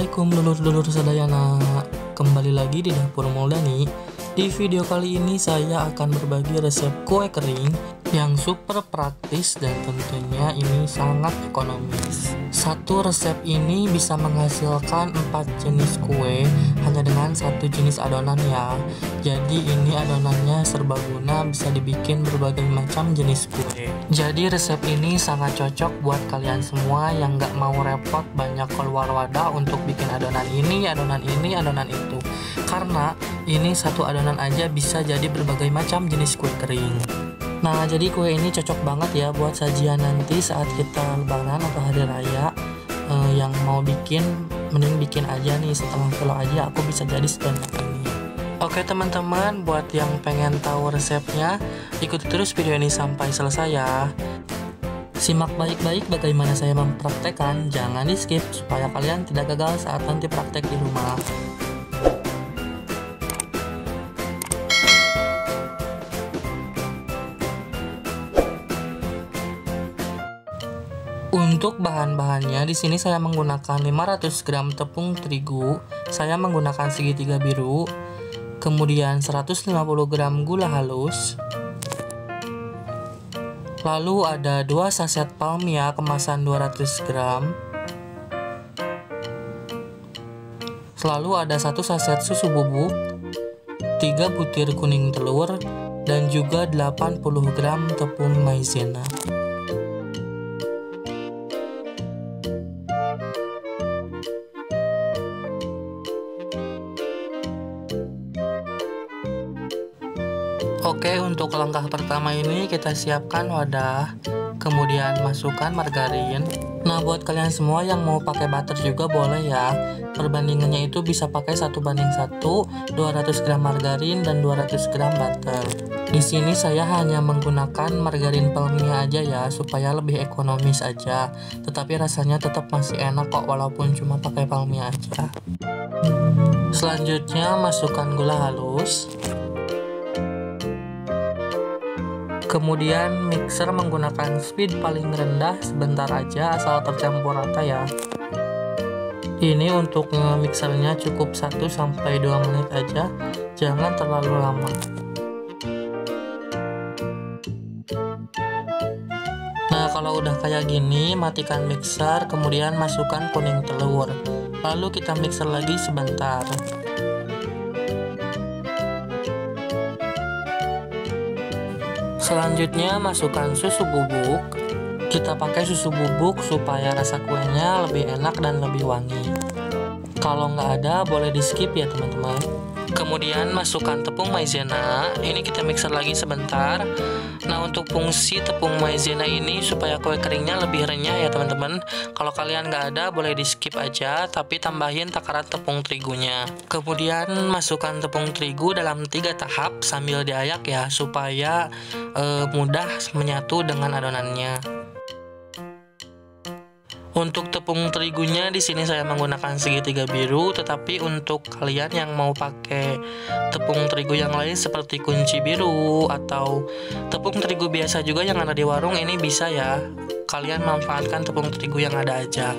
Assalamualaikum dulur-dulur sadayana. Kembali lagi di Dapur Moldani. Di video kali ini saya akan berbagi resep kue kering yang super praktis dan tentunya ini sangat ekonomis. Satu resep ini bisa menghasilkan 4 jenis kue hanya dengan satu jenis adonan ya. Jadi ini adonannya serbaguna, bisa dibikin berbagai macam jenis kue. Jadi resep ini sangat cocok buat kalian semua yang gak mau repot banyak keluar wadah untuk bikin adonan ini, adonan ini, adonan itu. Karena ini satu adonan aja bisa jadi berbagai macam jenis kue kering. Nah, jadi kue ini cocok banget ya buat sajian nanti saat kita lebaran atau hari raya. Yang mau bikin, mending bikin aja nih, setengah kilo aja aku bisa jadi sebanyak ini. Oke teman-teman, buat yang pengen tahu resepnya, ikuti terus video ini sampai selesai ya. Simak baik-baik bagaimana saya mempraktekkan, jangan di skip supaya kalian tidak gagal saat nanti praktek di rumah. Untuk bahan-bahannya di sini saya menggunakan 500 gram tepung terigu, saya menggunakan segitiga biru, kemudian 150 gram gula halus, lalu ada 2 saset palmia kemasan 200 gram, lalu ada 1 saset susu bubuk, 3 butir kuning telur, dan juga 80 gram tepung maizena. Oke, untuk langkah pertama ini kita siapkan wadah, kemudian masukkan margarin. Nah, buat kalian semua yang mau pakai butter juga boleh ya. Perbandingannya itu bisa pakai 1:1, 200 gram margarin dan 200 gram butter. Di sini saya hanya menggunakan margarin palmia aja ya, supaya lebih ekonomis aja. Tetapi rasanya tetap masih enak kok walaupun cuma pakai palmia aja. Selanjutnya masukkan gula halus. Kemudian mixer menggunakan speed paling rendah sebentar aja asal tercampur rata ya. Ini untuk mixernya cukup 1-2 menit aja, jangan terlalu lama. Nah, kalau udah kayak gini, matikan mixer, kemudian masukkan kuning telur. Lalu kita mixer lagi sebentar. Selanjutnya masukkan susu bubuk. Kita pakai susu bubuk supaya rasa kuenya lebih enak dan lebih wangi. Kalau nggak ada boleh di skip ya teman-teman. Kemudian masukkan tepung maizena. Ini kita mixer lagi sebentar. Nah, untuk fungsi tepung maizena ini supaya kue keringnya lebih renyah ya teman-teman. Kalau kalian nggak ada boleh di skip aja, tapi tambahin takaran tepung terigunya. Kemudian masukkan tepung terigu dalam 3 tahap sambil diayak ya, supaya mudah menyatu dengan adonannya. Untuk tepung terigunya di sini saya menggunakan segitiga biru, tetapi untuk kalian yang mau pakai tepung terigu yang lain seperti kunci biru atau tepung terigu biasa juga yang ada di warung, ini bisa ya. Kalian manfaatkan tepung terigu yang ada aja.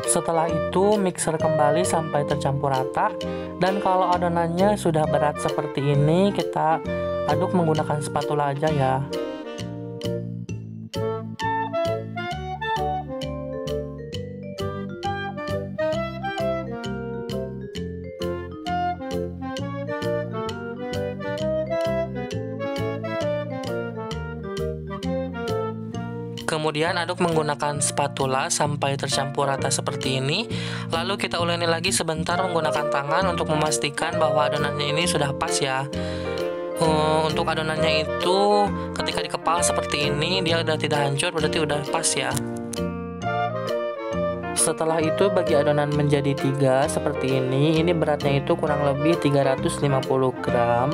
Setelah itu mixer kembali sampai tercampur rata, dan kalau adonannya sudah berat seperti ini kita aduk menggunakan spatula aja ya. Kemudian aduk menggunakan spatula sampai tercampur rata seperti ini. Lalu kita uleni lagi sebentar menggunakan tangan untuk memastikan bahwa adonannya ini sudah pas ya. Untuk adonannya itu ketika dikepal seperti ini dia udah tidak hancur, berarti udah pas ya. Setelah itu bagi adonan menjadi 3 seperti ini beratnya itu kurang lebih 350 gram.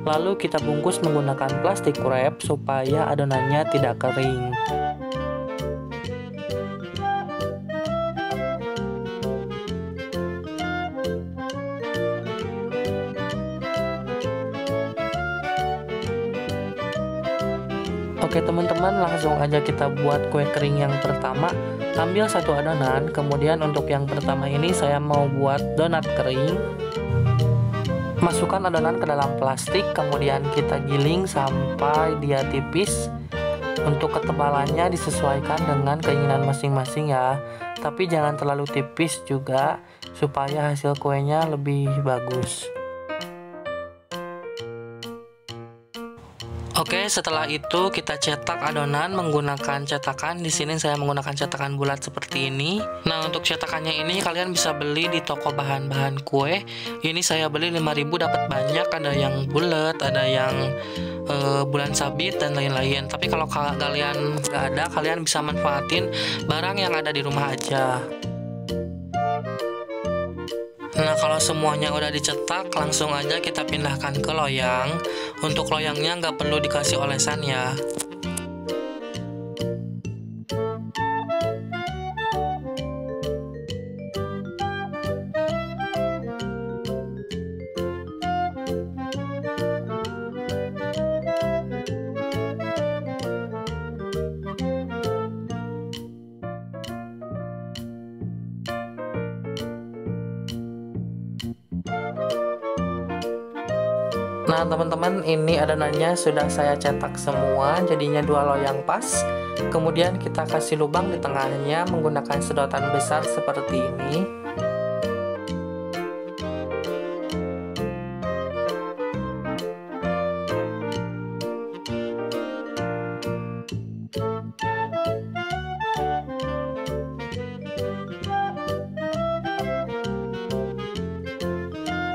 Lalu kita bungkus menggunakan plastik wrap supaya adonannya tidak kering. Oke teman-teman, langsung aja kita buat kue kering yang pertama. Ambil satu adonan, kemudian untuk yang pertama ini saya mau buat donat kering. Masukkan adonan ke dalam plastik, kemudian kita giling sampai dia tipis. Untuk ketebalannya disesuaikan dengan keinginan masing-masing ya, tapi jangan terlalu tipis juga supaya hasil kuenya lebih bagus. Oke, setelah itu kita cetak adonan menggunakan cetakan. Di sini saya menggunakan cetakan bulat seperti ini. Nah, untuk cetakannya ini kalian bisa beli di toko bahan-bahan kue. Ini saya beli 5.000 dapat banyak, ada yang bulat, ada yang bulan sabit dan lain-lain. Tapi kalau kalian nggak ada, kalian bisa manfaatin barang yang ada di rumah aja. Nah, kalau semuanya udah dicetak, langsung aja kita pindahkan ke loyang. Untuk loyangnya nggak perlu dikasih olesan ya. Nah teman-teman, ini adonannya sudah saya cetak semua, jadinya 2 loyang pas. Kemudian kita kasih lubang di tengahnya menggunakan sedotan besar seperti ini.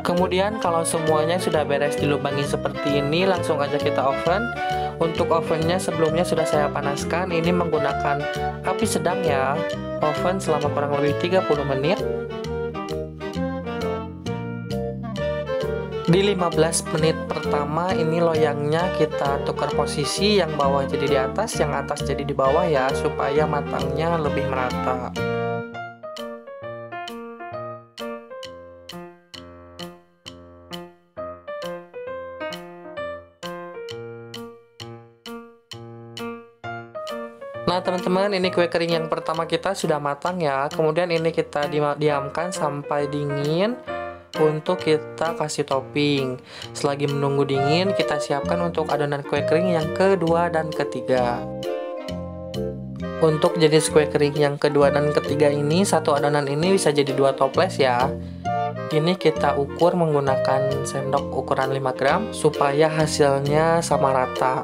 Kemudian kalau semuanya sudah beres dilubangi seperti ini, langsung aja kita oven. Untuk ovennya sebelumnya sudah saya panaskan, ini menggunakan api sedang ya. Oven selama kurang lebih 30 menit. Di 15 menit pertama ini loyangnya kita tukar posisi, yang bawah jadi di atas, yang atas jadi di bawah ya, supaya matangnya lebih merata. Nah teman-teman, ini kue kering yang pertama kita sudah matang ya. Kemudian ini kita diamkan sampai dingin untuk kita kasih topping. Selagi menunggu dingin, kita siapkan untuk adonan kue kering yang kedua dan ketiga. Untuk jenis kue kering yang kedua dan ketiga ini, satu adonan ini bisa jadi 2 toples ya. Ini kita ukur menggunakan sendok ukuran 5 gram supaya hasilnya sama rata.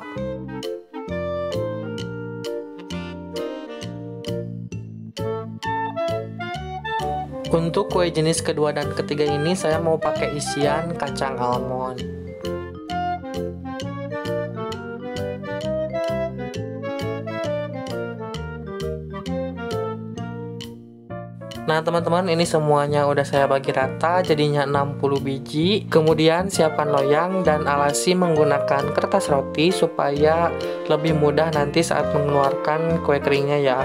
Untuk kue jenis kedua dan ketiga ini saya mau pakai isian kacang almond. Nah teman-teman, ini semuanya udah saya bagi rata, jadinya 60 biji. Kemudian siapkan loyang dan alasi menggunakan kertas roti supaya lebih mudah nanti saat mengeluarkan kue keringnya ya.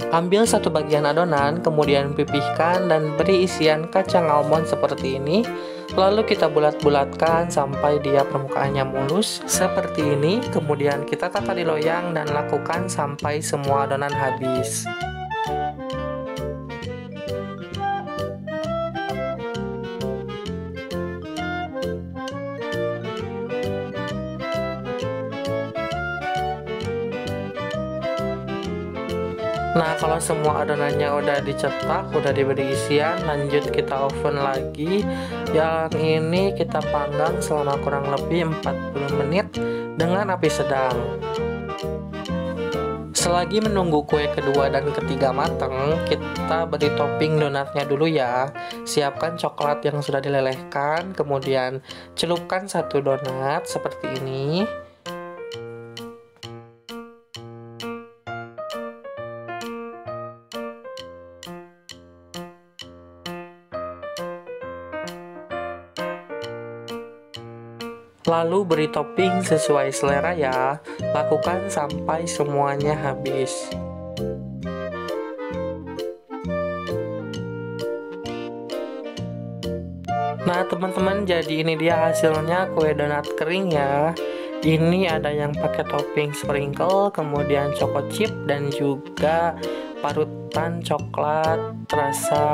Ambil satu bagian adonan, kemudian pipihkan dan beri isian kacang almond seperti ini. Lalu kita bulat-bulatkan sampai dia permukaannya mulus seperti ini. Kemudian kita tata di loyang dan lakukan sampai semua adonan habis. Nah, kalau semua adonannya udah dicetak, udah diberi isian, lanjut kita oven lagi. Yang ini kita panggang selama kurang lebih 40 menit dengan api sedang. Selagi menunggu kue kedua dan ketiga matang, kita beri topping donatnya dulu ya. Siapkan coklat yang sudah dilelehkan, kemudian celupkan satu donat seperti ini. Lalu beri topping sesuai selera ya. Lakukan sampai semuanya habis. Nah teman-teman, jadi ini dia hasilnya kue donat kering ya. Ini ada yang pakai topping sprinkle, kemudian choco chip, dan juga parutan coklat rasa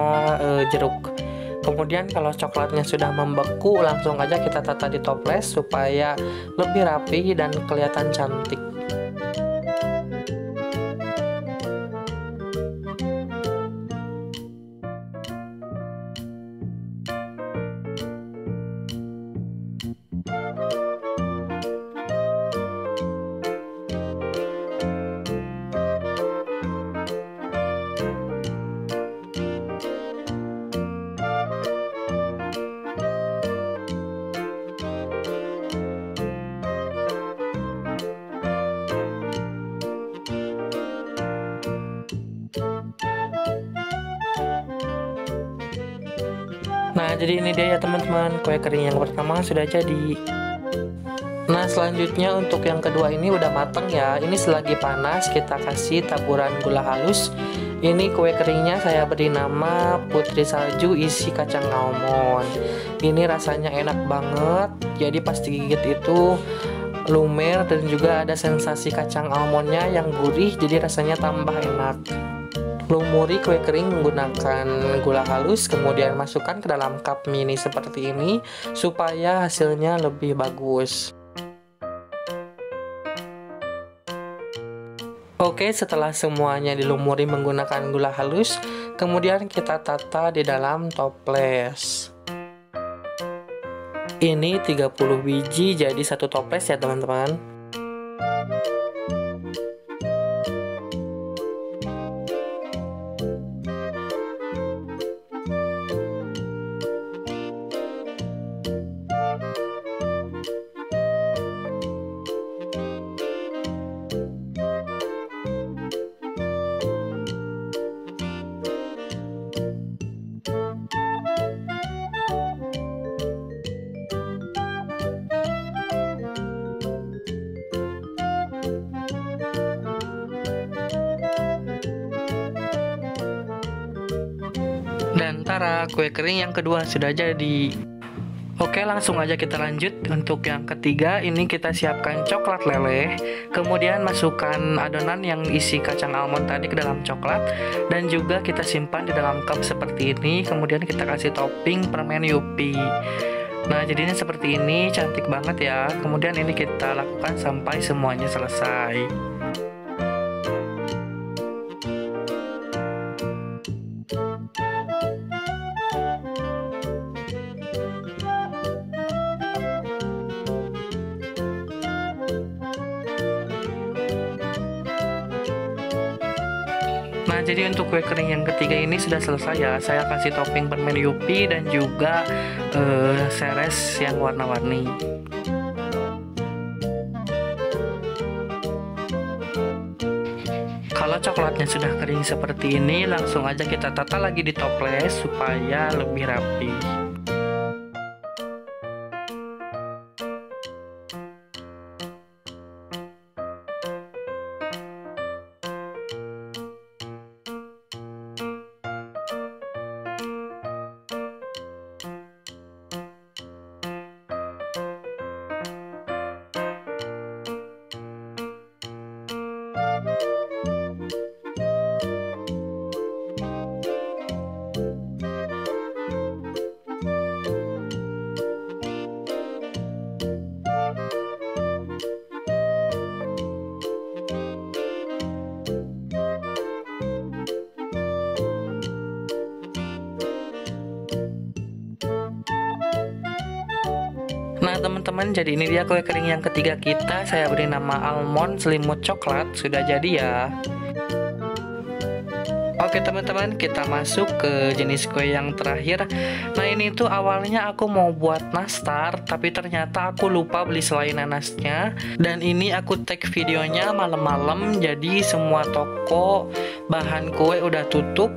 jeruk. Kemudian kalau coklatnya sudah membeku, langsung aja kita tata di toples supaya lebih rapi dan kelihatan cantik. Nah, jadi ini dia ya teman-teman, kue kering yang pertama sudah jadi. Nah, selanjutnya untuk yang kedua ini udah mateng ya. Ini selagi panas kita kasih taburan gula halus. Ini kue keringnya saya beri nama Putri Salju isi kacang almond. Ini rasanya enak banget. Jadi pas digigit itu lumer dan juga ada sensasi kacang almondnya yang gurih. Jadi rasanya tambah enak. Lumuri kue kering menggunakan gula halus, kemudian masukkan ke dalam cup mini seperti ini supaya hasilnya lebih bagus. Oke, setelah semuanya dilumuri menggunakan gula halus, kemudian kita tata di dalam toples. Ini 30 biji jadi satu toples ya teman-teman. Dan tara, kue kering yang kedua sudah jadi. Oke, langsung aja kita lanjut. Untuk yang ketiga, ini kita siapkan coklat leleh. Kemudian masukkan adonan yang isi kacang almond tadi ke dalam coklat. Dan juga kita simpan di dalam cup seperti ini. Kemudian kita kasih topping permen Yupi. Nah, jadinya seperti ini, cantik banget ya. Kemudian ini kita lakukan sampai semuanya selesai. Nah, jadi untuk kue kering yang ketiga ini sudah selesai ya. Saya kasih topping permen Yupi dan juga seres yang warna-warni. Kalau coklatnya sudah kering seperti ini, langsung aja kita tata lagi di toples supaya lebih rapi. Nah teman-teman, jadi ini dia kue kering yang ketiga kita. Saya beri nama almond selimut coklat. Sudah jadi ya. Oke teman-teman, kita masuk ke jenis kue yang terakhir. Nah ini tuh awalnya aku mau buat nastar, tapi ternyata aku lupa beli selai nanasnya. Dan ini aku tag videonya malam-malam, jadi semua toko bahan kue udah tutup.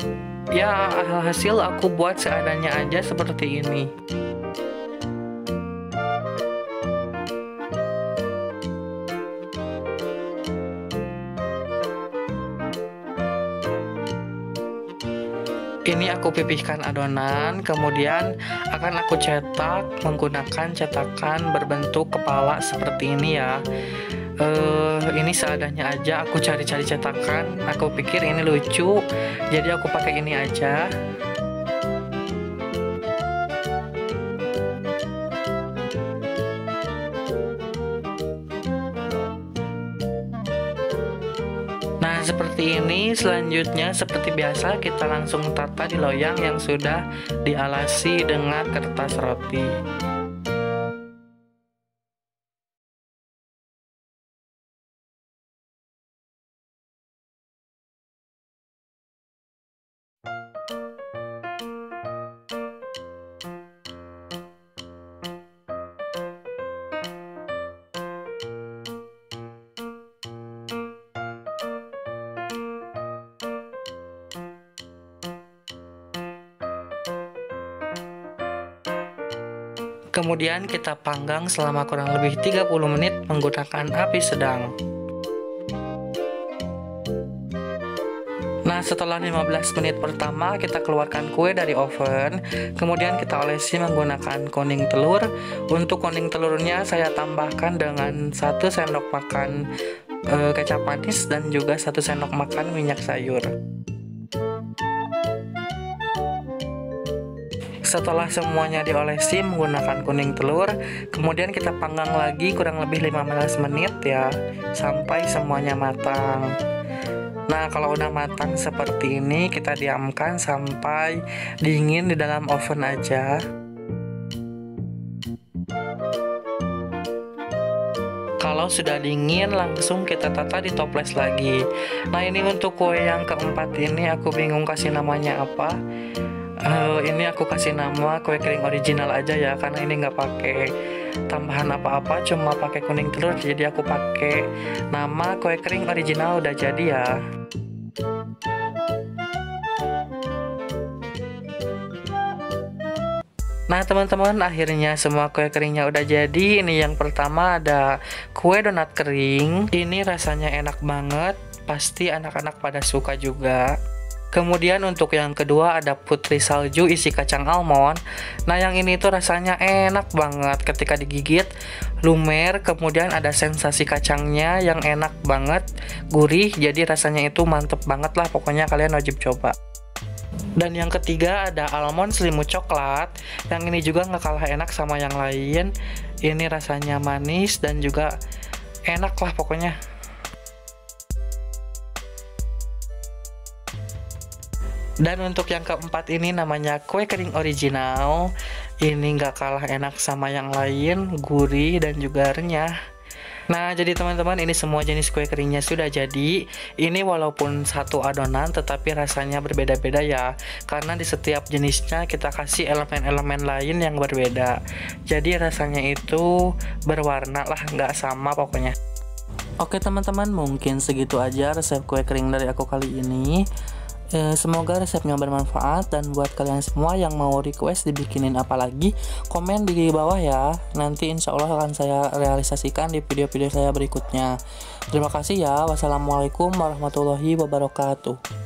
Ya hasil aku buat seadanya aja seperti ini. Ini aku pipihkan adonan, kemudian akan aku cetak menggunakan cetakan berbentuk kepala seperti ini ya. Ini seadanya aja, aku cari-cari cetakan, aku pikir ini lucu, jadi aku pakai ini aja. Nah, seperti ini. Selanjutnya seperti biasa kita langsung tata di loyang yang sudah dialasi dengan kertas roti. Kemudian kita panggang selama kurang lebih 30 menit menggunakan api sedang. Nah, setelah 15 menit pertama kita keluarkan kue dari oven, kemudian kita olesi menggunakan kuning telur. Untuk kuning telurnya saya tambahkan dengan 1 sendok makan kecap manis dan juga 1 sendok makan minyak sayur. Setelah semuanya diolesi menggunakan kuning telur, kemudian kita panggang lagi kurang lebih 15 menit ya, sampai semuanya matang. Nah, kalau udah matang seperti ini, kita diamkan sampai dingin di dalam oven aja. Kalau sudah dingin, langsung kita tata di toples lagi. Nah, ini untuk kue yang keempat ini aku bingung kasih namanya apa. Ini aku kasih nama kue kering original aja ya, karena ini nggak pakai tambahan apa-apa, cuma pakai kuning telur, jadi aku pakai nama kue kering original udah jadi ya. Nah teman-teman, akhirnya semua kue keringnya udah jadi. Ini yang pertama ada kue donat kering. Ini rasanya enak banget, pasti anak-anak pada suka juga. Kemudian untuk yang kedua ada putri salju isi kacang almond. Nah yang ini tuh rasanya enak banget ketika digigit, lumer, kemudian ada sensasi kacangnya yang enak banget, gurih, jadi rasanya itu mantep banget lah, pokoknya kalian wajib coba. Dan yang ketiga ada almond selimut coklat. Yang ini juga nggak kalah enak sama yang lain. Ini rasanya manis dan juga enak lah pokoknya. Dan untuk yang keempat ini namanya kue kering original. Ini nggak kalah enak sama yang lain, gurih dan juga renyah. Nah, jadi teman-teman, ini semua jenis kue keringnya sudah jadi. Ini walaupun satu adonan tetapi rasanya berbeda-beda ya, karena di setiap jenisnya kita kasih elemen-elemen lain yang berbeda. Jadi rasanya itu berwarna lah, nggak sama pokoknya. Oke teman-teman, mungkin segitu aja resep kue kering dari aku kali ini. Semoga resepnya bermanfaat, dan buat kalian semua yang mau request dibikinin apa lagi, komen di bawah ya. Nanti insya Allah akan saya realisasikan di video-video saya berikutnya. Terima kasih ya. Wassalamualaikum warahmatullahi wabarakatuh.